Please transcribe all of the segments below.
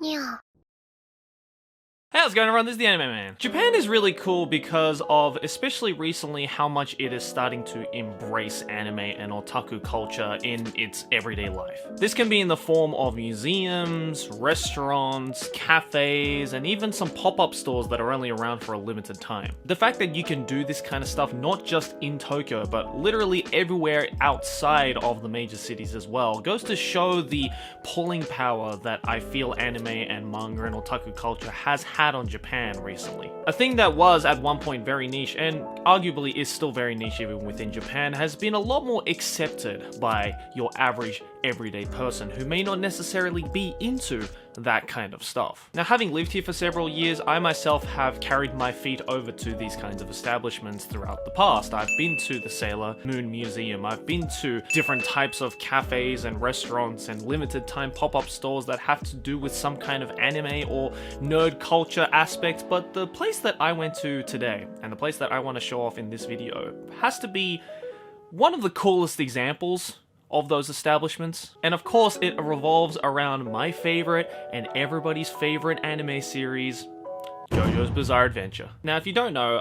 Yeah. Hey, how's it going everyone? This is the Anime Man. Japan is really cool because of, especially recently, how much it is starting to embrace anime and otaku culture in its everyday life. This can be in the form of museums, restaurants, cafes, and even some pop-up stores that are only around for a limited time. The fact that you can do this kind of stuff not just in Tokyo, but literally everywhere outside of the major cities as well, goes to show the pulling power that I feel anime and manga and otaku culture has had on Japan recently. A thing that was at one point very niche and arguably is still very niche even within Japan has been a lot more accepted by your average everyday person who may not necessarily be into that kind of stuff. Now, having lived here for several years, I myself have carried my feet over to these kinds of establishments throughout the past. I've been to the Sailor Moon Museum, I've been to different types of cafes and restaurants and limited time pop-up stores that have to do with some kind of anime or nerd culture aspect, but the place that I went to today, and the place that I want to show off in this video, has to be one of the coolest examples of those establishments. And of course, it revolves around my favorite and everybody's favorite anime series, JoJo's Bizarre Adventure. Now, if you don't know,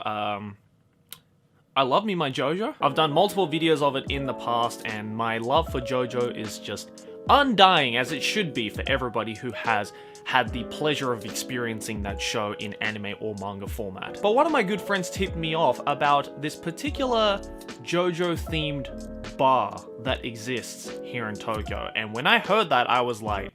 I love me my JoJo. I've done multiple videos of it in the past, and my love for JoJo is just undying, as it should be for everybody who has had the pleasure of experiencing that show in anime or manga format. But one of my good friends tipped me off about this particular JoJo-themed bar that exists here in Tokyo, and when I heard that, I was like,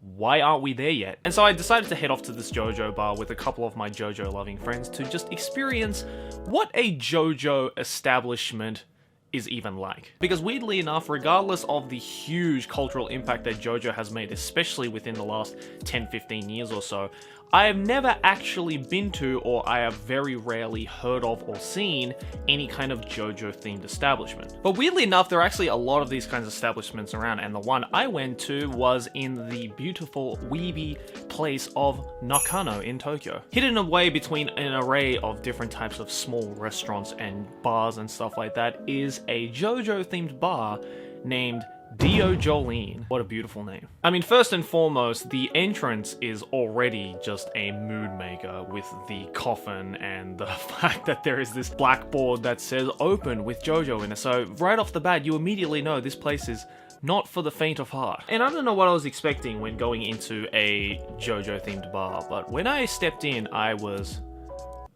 why aren't we there yet? And so I decided to head off to this JoJo bar with a couple of my JoJo-loving friends to just experience what a JoJo establishment is even like. Because weirdly enough, regardless of the huge cultural impact that JoJo has made, especially within the last 10-15 years or so, I have never actually been to, or I have very rarely heard of or seen, any kind of JoJo-themed establishment. But weirdly enough, there are actually a lot of these kinds of establishments around, and the one I went to was in the beautiful weeby place of Nakano in Tokyo. Hidden away between an array of different types of small restaurants and bars and stuff like that is a JoJo-themed bar named Dio Jolene. What a beautiful name. I mean, first and foremost, the entrance is already just a mood maker with the coffin and the fact that there is this blackboard that says open with JoJo in it. So right off the bat, you immediately know this place is not for the faint of heart. And I don't know what I was expecting when going into a JoJo themed bar, but when I stepped in, I was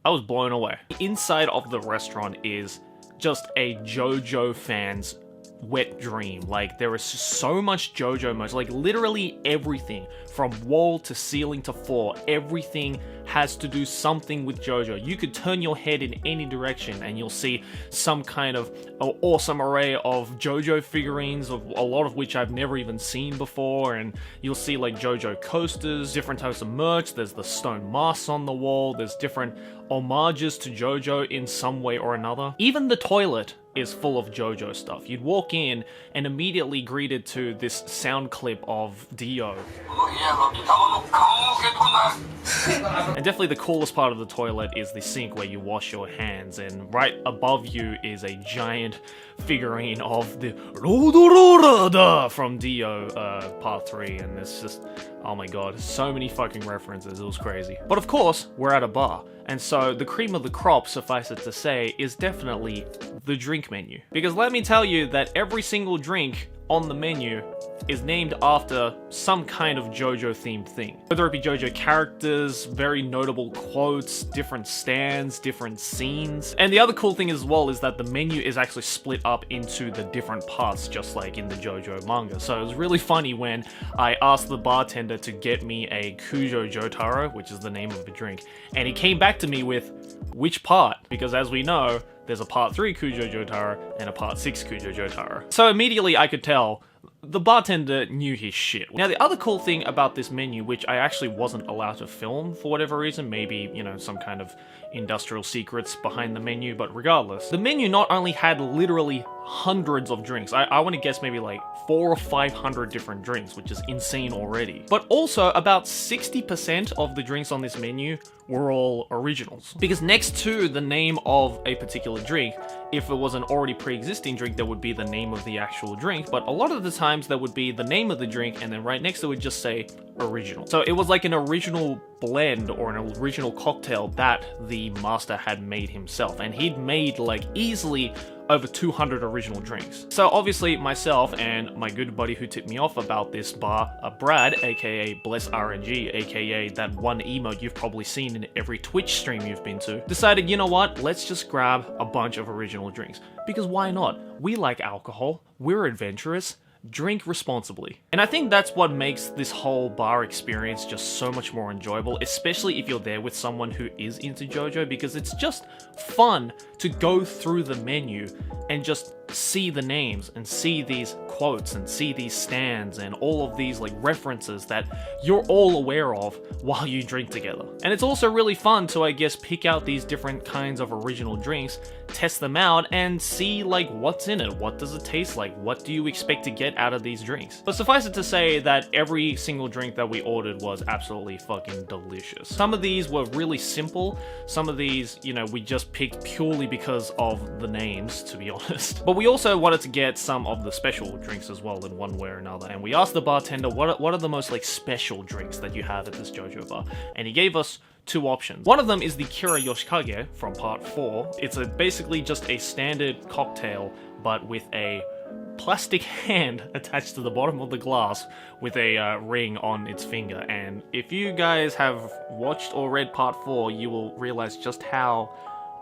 blown away. Inside of the restaurant is just a JoJo fan's wet dream. Like, there is so much JoJo merch, like literally everything from wall to ceiling to floor, everything has to do something with JoJo. You could turn your head in any direction and you'll see some kind of awesome array of JoJo figurines, of a lot of which I've never even seen before, and you'll see like JoJo coasters, different types of merch. There's the stone masks on the wall, there's different homages to JoJo in some way or another. Even the toilet is full of JoJo stuff. You'd walk in and immediately greeted to this sound clip of Dio. And definitely the coolest part of the toilet is the sink where you wash your hands, and right above you is a giant figurine of the Rodororada from Dio Part 3, and it's just, oh my god, so many fucking references, it was crazy. But of course, we're at a bar, and so the cream of the crop, suffice it to say, is definitely the drink menu. Because let me tell you that every single drink on the menu is named after some kind of JoJo themed thing. Whether it be JoJo characters, very notable quotes, different stands, different scenes. And the other cool thing as well is that the menu is actually split up into the different parts, just like in the JoJo manga. So it was really funny when I asked the bartender to get me a Kujo Jotaro, which is the name of the drink, and he came back to me with which part, because as we know, there's a Part 3 Kujo Jotaro and a Part 6 Kujo Jotaro. So immediately I could tell the bartender knew his shit. Now, the other cool thing about this menu, which I actually wasn't allowed to film for whatever reason, maybe, you know, some kind of industrial secrets behind the menu, but regardless, the menu not only had literally hundreds of drinks. I want to guess maybe like 400 or 500 different drinks, which is insane already. But also about 60% of the drinks on this menu were all originals. Because next to the name of a particular drink, if it was an already pre-existing drink, there would be the name of the actual drink, but a lot of the times there would be the name of the drink and then right next to it would just say original. So it was like an original blend or an original cocktail that the master had made himself, and he'd made like easily over 200 original drinks. So obviously myself and my good buddy who tipped me off about this bar, Brad, aka Bless RNG, aka that one emote you've probably seen in every Twitch stream you've been to, decided, you know what, let's just grab a bunch of original drinks. Because why not? We like alcohol, we're adventurous, drink responsibly. And I think that's what makes this whole bar experience just so much more enjoyable, especially if you're there with someone who is into JoJo, because it's just fun to go through the menu and just see the names and see these quotes and see these stands and all of these like references that you're all aware of while you drink together. And it's also really fun to, I guess, pick out these different kinds of original drinks, test them out, and see like what's in it, what does it taste like, what do you expect to get out of these drinks. But suffice it to say that every single drink that we ordered was absolutely fucking delicious. Some of these were really simple, some of these, you know, we just picked purely because of the names, to be honest. But we also wanted to get some of the special drinks as well in one way or another, and we asked the bartender what are the most like special drinks that you have at this JoJo bar, and he gave us two options. One of them is the Kira Yoshikage from part 4. It's basically just a standard cocktail, but with a plastic hand attached to the bottom of the glass with a ring on its finger. And if you guys have watched or read part 4, you will realize just how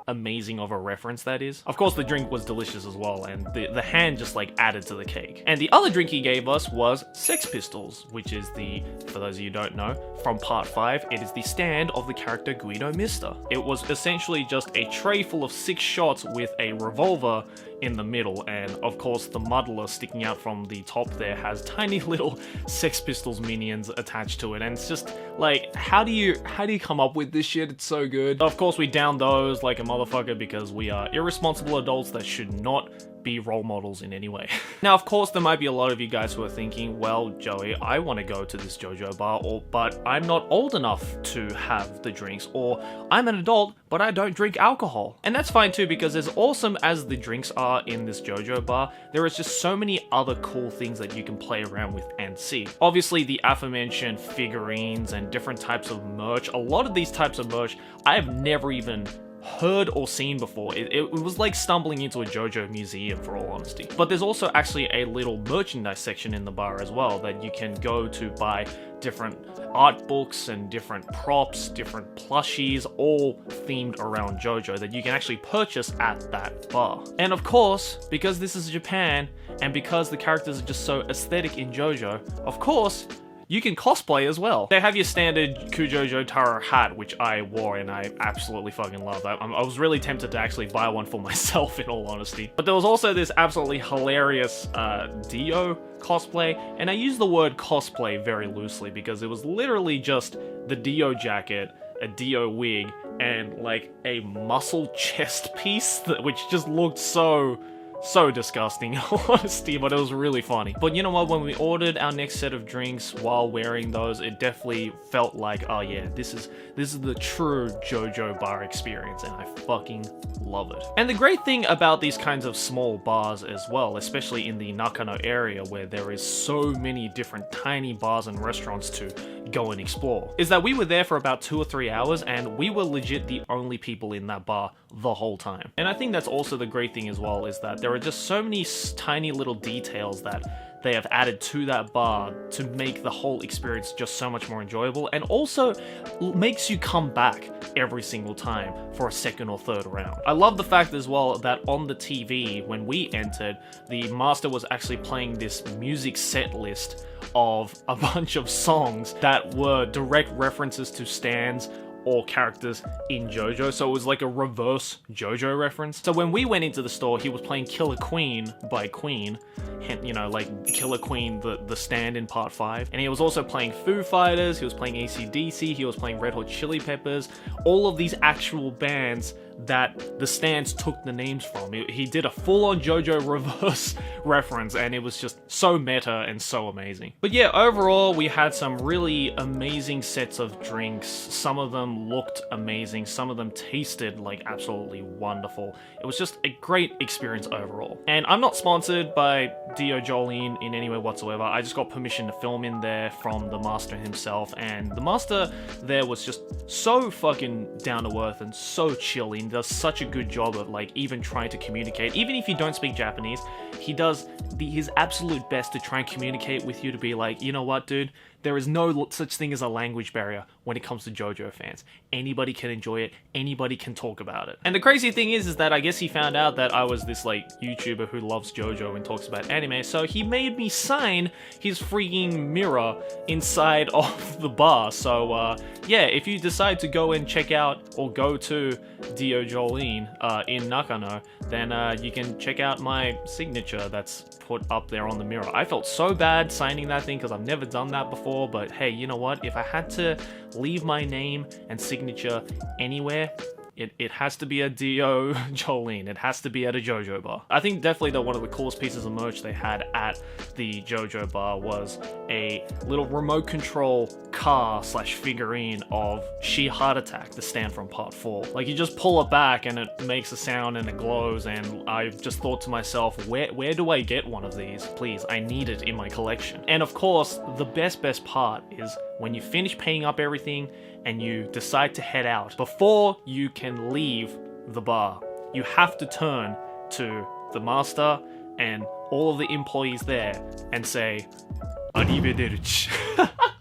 amazing of a reference that is. Of course, the drink was delicious as well, and the hand just like added to the cake. And the other drink he gave us was Sex Pistols, which is the, for those of you who don't know, from part 5, it is the stand of the character Guido Mister. It was essentially just a tray full of 6 shots with a revolver in the middle, and of course the muddler sticking out from the top there has tiny little Sex Pistols minions attached to it, and it's just like, how do you come up with this shit? It's so good. Of course we downed those like a motherfucker because we are irresponsible adults that should not be role models in any way. Now, of course, there might be a lot of you guys who are thinking, well, Joey, I want to go to this JoJo bar, but I'm not old enough to have the drinks, or I'm an adult, but I don't drink alcohol. And that's fine too, because as awesome as the drinks are in this JoJo bar, there is just so many other cool things that you can play around with and see. Obviously, the aforementioned figurines and different types of merch, a lot of these types of merch, I have never even heard or seen before. It was like stumbling into a JoJo museum, for all honesty. But there's also actually a little merchandise section in the bar as well that you can go to buy different art books and different props, different plushies, all themed around JoJo that you can actually purchase at that bar. And of course, because this is Japan and because the characters are just so aesthetic in JoJo, of course, you can cosplay as well. They have your standard Kujo Jotaro hat, which I wore and I absolutely fucking love. I was really tempted to actually buy one for myself, in all honesty. But there was also this absolutely hilarious Dio cosplay, and I use the word cosplay very loosely because it was literally just the Dio jacket, a Dio wig, and like a muscle chest piece, which just looked so disgusting, in all honesty, but it was really funny. But you know what, when we ordered our next set of drinks while wearing those, it definitely felt like, oh yeah, this is the true JoJo bar experience, and I fucking love it. And the great thing about these kinds of small bars as well, especially in the Nakano area where there is so many different tiny bars and restaurants to go and explore, is that we were there for about 2 or 3 hours and we were legit the only people in that bar the whole time. And I think that's also the great thing as well, is that there are just so many tiny little details that they have added to that bar to make the whole experience just so much more enjoyable, and also makes you come back every single time for a second or third round. I love the fact as well that on the TV, when we entered, the master was actually playing this music set list of a bunch of songs that were direct references to stands or characters in JoJo, so it was like a reverse JoJo reference. So when we went into the store, he was playing Killer Queen by Queen, you know, like Killer Queen, the stand in part 5, and he was also playing Foo Fighters, he was playing AC/DC, he was playing Red Hot Chili Peppers, all of these actual bands that the stands took the names from. He did a full-on JoJo reverse reference, and it was just so meta and so amazing. But yeah, overall, we had some really amazing sets of drinks. Some of them looked amazing, some of them tasted like absolutely wonderful. It was just a great experience overall. And I'm not sponsored by Dio Jolene in any way whatsoever. I just got permission to film in there from the master himself, and the master there was just so fucking down to earth and so chill. He does such a good job of like even trying to communicate. Even if you don't speak Japanese, he does his absolute best to try and communicate with you, to be like, you know what, dude, there is no such thing as a language barrier when it comes to JoJo fans. Anybody can enjoy it, anybody can talk about it. And the crazy thing is that I guess he found out that I was this like YouTuber who loves JoJo and talks about anime, so he made me sign his freaking mirror inside of the bar. So yeah, if you decide to go and check out or go to Dio Jolene in Nakano, then you can check out my signature that's put up there on the mirror. I felt so bad signing that thing because I've never done that before, but hey, you know what? If I had to leave my name and signature anywhere, it has to be a Dio Jolene. It has to be at a JoJo bar. I think definitely that one of the coolest pieces of merch they had at the JoJo bar was a little remote control car slash figurine of She Heart Attack, the stand from part 4. Like, you just pull it back and it makes a sound and it glows, and I just thought to myself, where do I get one of these? Please, I need it in my collection. And of course, the best part is when you finish paying up everything and you decide to head out, before you can leave the bar, you have to turn to the master and all of the employees there and say, "Arrivederci."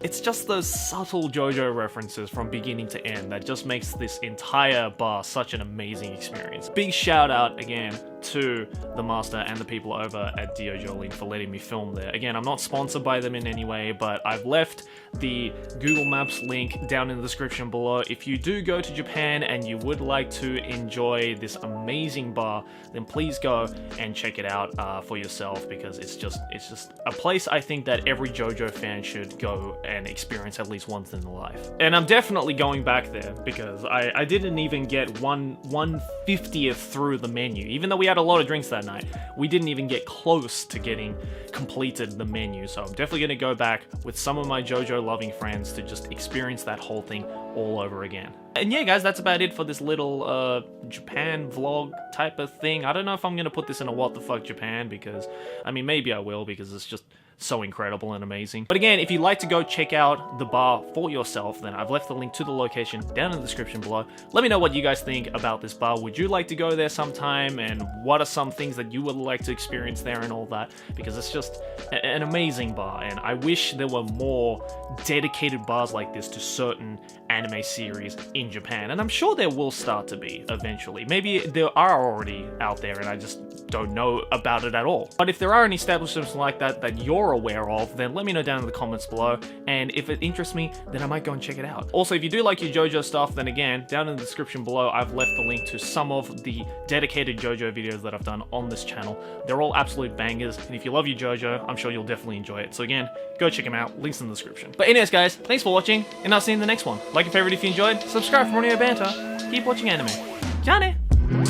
It's just those subtle JoJo references from beginning to end that just makes this entire bar such an amazing experience. Big shout out again to the master and the people over at Dio Jolene for letting me film there. Again, I'm not sponsored by them in any way, but I've left the Google Maps link down in the description below. If you do go to Japan and you would like to enjoy this amazing bar, then please go and check it out for yourself, because it's just a place I think that every JoJo fan should go and experience at least once in their life. And I'm definitely going back there because I didn't even get 1/50th through the menu. Even though we had a lot of drinks that night, we didn't even get close to getting completed the menu. So I'm definitely going to go back with some of my JoJo loving friends to just experience that whole thing all over again. And yeah, guys, that's about it for this little Japan vlog type of thing. I don't know if I'm going to put this in a what the fuck Japan, because I mean, maybe I will, because it's just so incredible and amazing. But again, if you'd like to go check out the bar for yourself, then I've left the link to the location down in the description below. Let me know what you guys think about this bar. Would you like to go there sometime? And what are some things that you would like to experience there and all that? Because it's just an amazing bar, and I wish there were more dedicated bars like this to certain anime series in Japan. And I'm sure there will start to be eventually. Maybe there are already out there and I just don't know about it at all. But if there are any establishments like that that you're aware of, then let me know down in the comments below, and if it interests me, then I might go and check it out. Also, if you do like your JoJo stuff, then again, down in the description below, I've left the link to some of the dedicated JoJo videos that I've done on this channel. They're all absolute bangers, and if you love your JoJo, I'm sure you'll definitely enjoy it. So again, go check them out, links in the description. But anyways, guys, thanks for watching, and I'll see you in the next one. Like and favorite if you enjoyed, subscribe for more Neo banter, keep watching anime. Johnny! We'll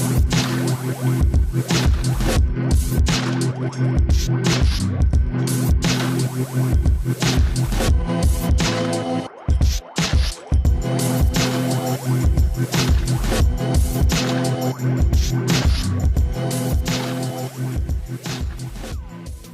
be right back.